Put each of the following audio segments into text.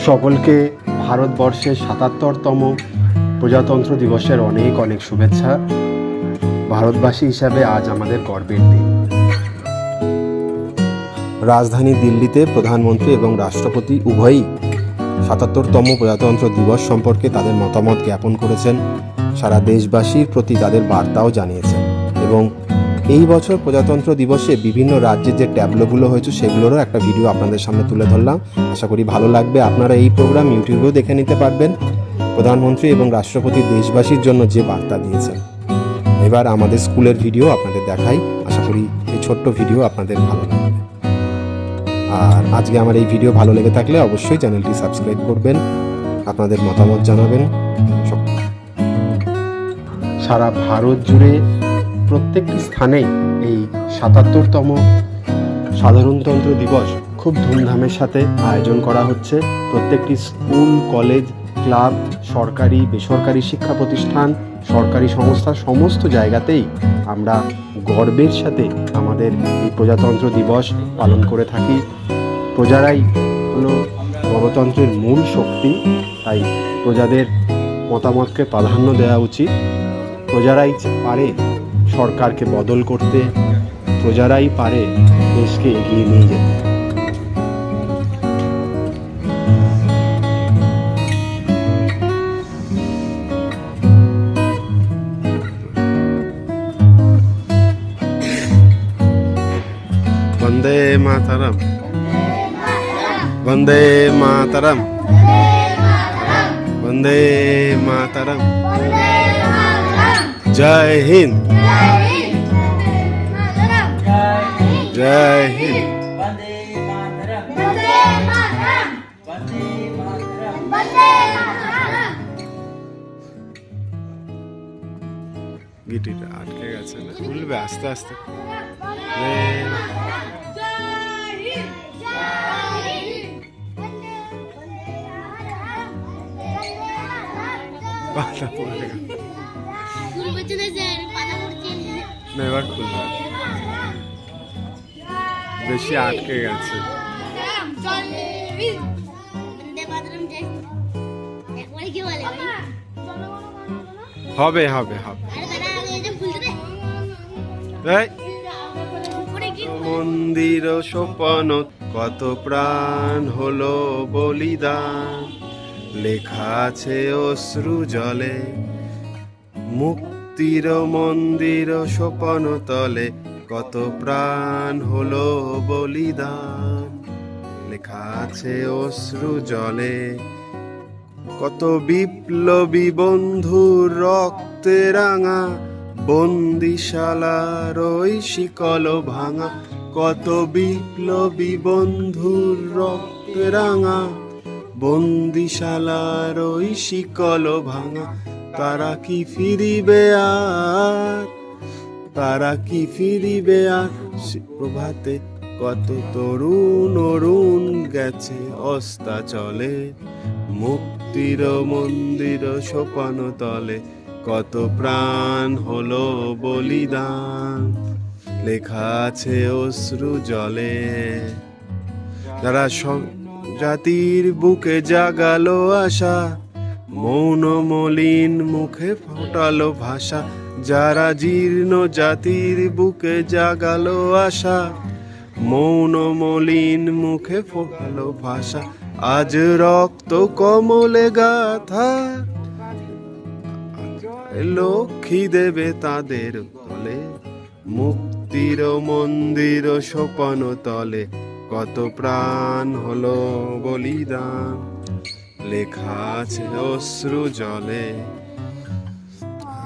সকলকে ভারতবর্ষের ৭৭তম প্রজাতন্ত্র দিবসের অনেক অনেক শুভেচ্ছা। ভারতবাসী হিসাবে আজ আমাদের গর্বের দিন। রাজধানী দিল্লিতে প্রধানমন্ত্রী এবং রাষ্ট্রপতি উভয়ই ৭৭তম প্রজাতন্ত্র দিবস সম্পর্কে তাদের মতামত জ্ঞাপন করেছেন, সারা দেশবাসীর প্রতি তাদের বার্তাও জানিয়েছেন। এবং এই বছর প্রজাতন্ত্র দিবসে বিভিন্ন রাজ্যের যে ট্যাবলোগুলো হয়েছে সেগুলোরও একটা ভিডিও আপনাদের সামনে তুলে ধরলাম। আশা করি ভালো লাগবে। আপনারা এই প্রোগ্রাম ইউটিউবেও দেখে নিতে পারবেন। প্রধানমন্ত্রী এবং রাষ্ট্রপতি দেশবাসীর জন্য যে বার্তা দিয়েছেন। এবার আমাদের স্কুলের ভিডিও আপনাদের দেখাই। আশা করি এই ছোট্ট ভিডিও আপনাদের ভালো লাগবে। আর আজকে আমার এই ভিডিও ভালো লেগে থাকলে অবশ্যই চ্যানেলটি সাবস্ক্রাইব করবেন, আপনাদের মতামত জানাবেন। সারা ভারত জুড়ে প্রত্যেকটি স্থানেই এই ৭৭তম সাধারণতন্ত্র দিবস খুব ধুমধামের সাথে আয়োজন করা হচ্ছে। প্রত্যেকটি স্কুল, কলেজ, ক্লাব, সরকারি বেসরকারি শিক্ষা প্রতিষ্ঠান, সরকারি সংস্থা, সমস্ত জায়গাতেই আমরা গর্বের সাথে আমাদের এই প্রজাতন্ত্র দিবস পালন করে থাকি। প্রজারাই হলো গণতন্ত্রের মূল শক্তি, তাই প্রজাদের মতামতকে প্রাধান্য দেওয়া উচিত। প্রজারাই পারে সরকারকে বদল করতে, প্রজারাই পারে দেশকে এগিয়ে নিয়ে যেতে। বন্দে মাতরম, বন্দে মাতরম, বন্দে মাতরম। জয় হিন্দ, জয় হিন্দ। গিটিটা আটকে গেছে না, খুলবে আস্তে আস্তে। পাতা পড়ে গেল না, এবার খুলবে। বেশি আটকে গেছে। হবে হবে হবে। মন্দির সোপান কত প্রাণ হলো বলিদান, লেখা আছে অশ্রু জলে। মুক্তির মন্দির সোপান তলে কত প্রাণ হলো বলিদান, লেখা আছে অশ্রু জলে। কত বিপ্লবী বন্ধুর রক্তে রাঙা বন্দিশালার ওই শিকল ভাঙা। কত বিপ্লবী বন্ধুর রক্তে রাঙা বন্দিশালার ওই শিকল ভাঙা। তারা কি ফিরিবে আর, তারা কি ফিরিবে আর? প্রভাতে কত তরুণ অরুণ গেছে অস্তাচলে। মুক্তির মন্দির সোপান তলে কত প্রাণ হলো বলিদান, লেখা আছে অশ্রু জলে। যারা জাতির বুকে জাগালো আশা, মৌন মলিন মুখে ফোটালো ভাষা। যারা জীর্ণ জাতির বুকে জাগালো আশা, মৌন মলিন মুখে ফোটালো ভাষা। আজ রক্ত কমলে গাথা, লক্ষ্মী দেবে তাদের তলে। মুক্তির মন্দির সোপান তলে কত প্রাণ হলো বলিদান, লেখা আছে অশ্রু জলে,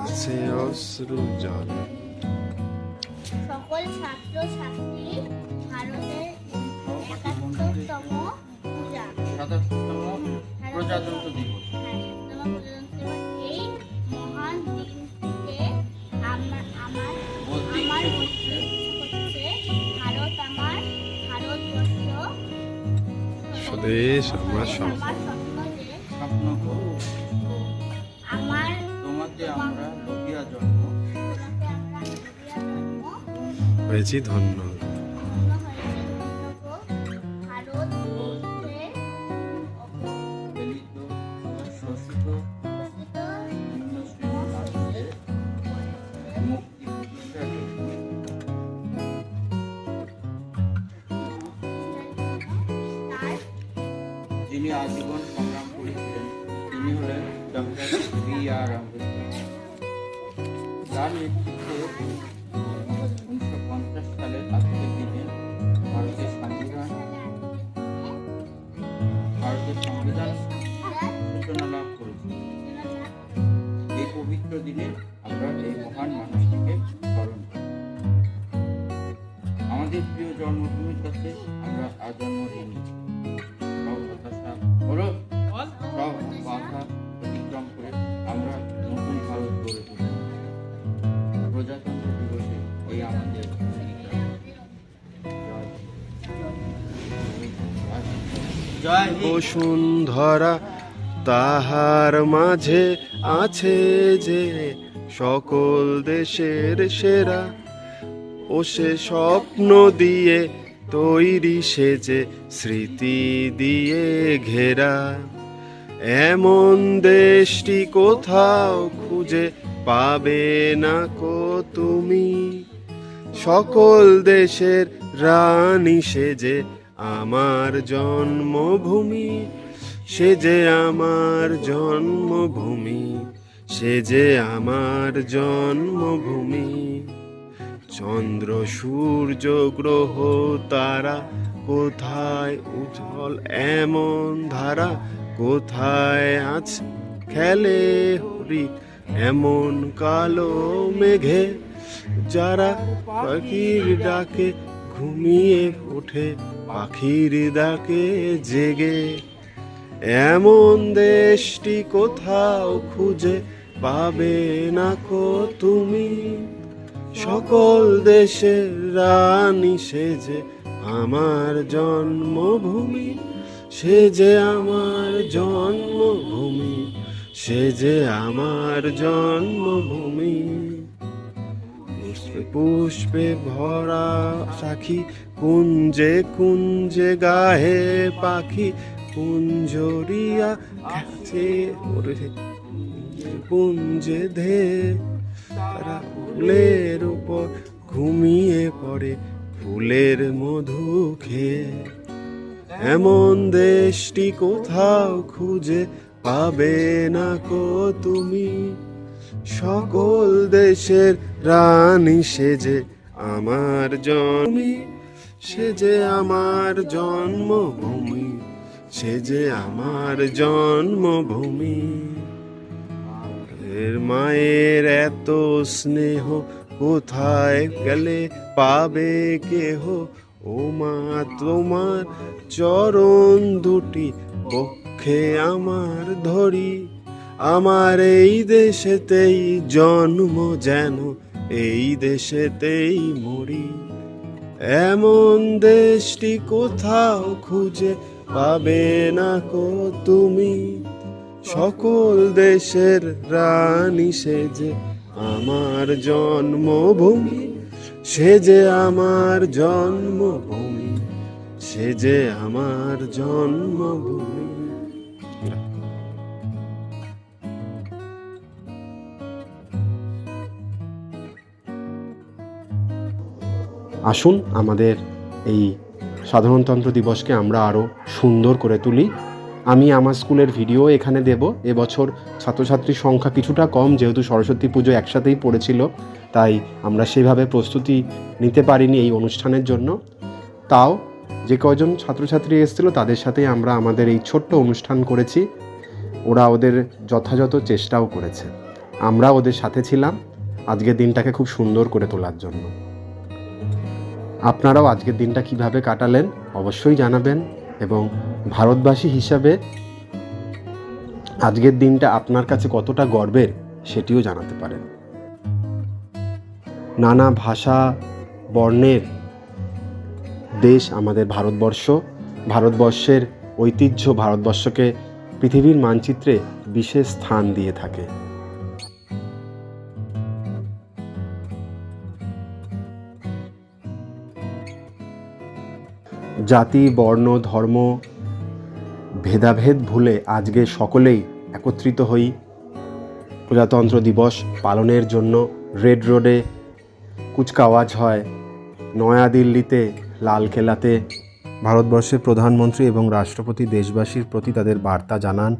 আছে অশ্রু জলে। সকল ছাত্র ছাত্রী ভারতের ৭৭তম প্রজাতন্ত্র দিবস, এই মহান দিনটিতে আমার ভারত আমার, ভারতবর্ষ স্বদেশ আমার স্বপ্ন। আমার তোমাকে আমরা লোভিয়া জন্ম হয়েছি ধন্য। ভারতবর্ষে যিনি আজীবন সংগ্রাম করেছিলেন তিনি হলেন ডক্টর বি.আর. আম্বেদকর। তার নেতৃত্বে 1950 সালের আজকের দিনে ভারতের সংবিধান সূচনা লাভ করেছে। এই পবিত্র দিনে আমরা এই মহান মানুষটিকে স্মরণ করি। আমাদের প্রিয় জন্মভূমির কাছে আমরা আজন্ম ঋণী। সব হতাশা সব বাধা অতিক্রম করে আমরা নতুন ভারত গড়ে তুলি। প্রজাতন্ত্র দিবসে এই আমাদের জয় হিন্দ। বসুন্ধরা তাহার মাঝে আছে যে সকল দেশের সেরা, ও সে স্বপ্ন দিয়ে তৈরি সেজে স্মৃতি দিয়ে ঘেরা। এমন দেশটি কোথাও খুঁজে পাবে না কো তুমি, সকল দেশের রানী সেজে আমার জন্মভূমি, সে যে আমার জন্মভূমি, সে যে আমার জন্মভূমি। চন্দ্র সূর্য গ্রহ তারা কোথায় উজ্জ্বল এমন ধারা, কোথায় আছে খেলে হরি এমন কালো মেঘে, যারা পাখির ডাকে ঘুমিয়ে ওঠে পাখির ডাকে জেগে। এমন দেশটি কোথাও খুঁজে পাবে না কো তুমি, সকল দেশের রানী সেজে আমার জন্মভূমি, সে যে আমার জন্মভূমি, সে যে আমার জন্মভূমি। পুষ্পে পুষ্পে ভরা সাখী, কুঞ্জে কুঞ্জে গাহে পাখি, কুঞ্জরিয়া কাছে কুঞ্জে ধে, তারা ফুলের উপর ঘুমিয়ে পড়ে ফুলের মধু খেয়ে। এমন দেশটি কোথাও খুঁজে পাবে না কো তুমি, সকল দেশের রানী সেজে আমার জন্মভূমি, সে যে আমার জন্মভূমি, সে যে আমার জন্মভূমি। এর মায়ের এত স্নেহ কোথায় গেলে পাবে কেহ, ও মা তোমার চরণ দুটি পক্ষে আমার ধরি, আমার এই দেশেতেই জন্ম যেন এই দেশেতেই মরি। এমন দেশটি কোথাও খুঁজে পাবে না কো তুমি, সকল দেশের রানী সেজে আমার জন্মভূমি, সে যে আমার জন্মভূমি, সে যে আমার জন্মভূমি। আসুন আমাদের এই সাধারণতন্ত্র দিবসকে আমরা আরও সুন্দর করে তুলি। আমি আমার স্কুলের ভিডিও এখানে দেব। এবছর ছাত্রছাত্রীর সংখ্যা কিছুটা কম, যেহেতু সরস্বতী পুজো একসাথেই পড়েছিল, তাই আমরা সেভাবে প্রস্তুতি নিতে পারিনি এই অনুষ্ঠানের জন্য। তাও যে কয়জন ছাত্রছাত্রী এসেছিলো তাদের সাথেই আমরা আমাদের এই ছোট্ট অনুষ্ঠান করেছি। ওরা ওদের যথাযথ চেষ্টাও করেছে, আমরা ওদের সাথে ছিলাম আজকের দিনটাকে খুব সুন্দর করে তোলার জন্য। আপনারাও আজকের দিনটা কিভাবে কাটালেন অবশ্যই জানাবেন, এবং ভারতবাসী হিসাবে আজকের দিনটা আপনার কাছে কতটা গর্বের সেটিও জানাতে পারেন। নানা ভাষা বর্ণের দেশ আমাদের ভারতবর্ষ। ভারতবর্ষের ঐতিহ্য ভারতবর্ষকে পৃথিবীর মানচিত্রে বিশেষ স্থান দিয়ে থাকে। জাতি বর্ণ ধর্ম ভেদাভেদ ভুলে আজকে সকলেই একত্রিত হই প্রজাতন্ত্র দিবস পালনের জন্য। রেড রোডে কুচকাওয়াজ হয়, নয়াদিল্লিতে লালকেল্লাতে ভারতবর্ষের প্রধানমন্ত্রী এবং রাষ্ট্রপতি দেশবাসীর প্রতি তাদের বার্তা জানান।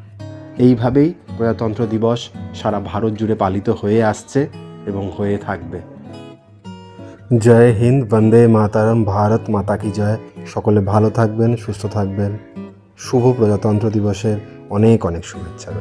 এইভাবেই প্রজাতন্ত্র দিবস সারা ভারত জুড়ে পালিত হয়ে আসছে এবং হয়ে থাকবে। জয় হিন্দ, বন্দে মাতারম, ভারত মাতা কি জয়। সকলে ভালো থাকবেন, সুস্থ থাকবেন। শুভ প্রজাতন্ত্র দিবসের অনেক অনেক শুভেচ্ছা।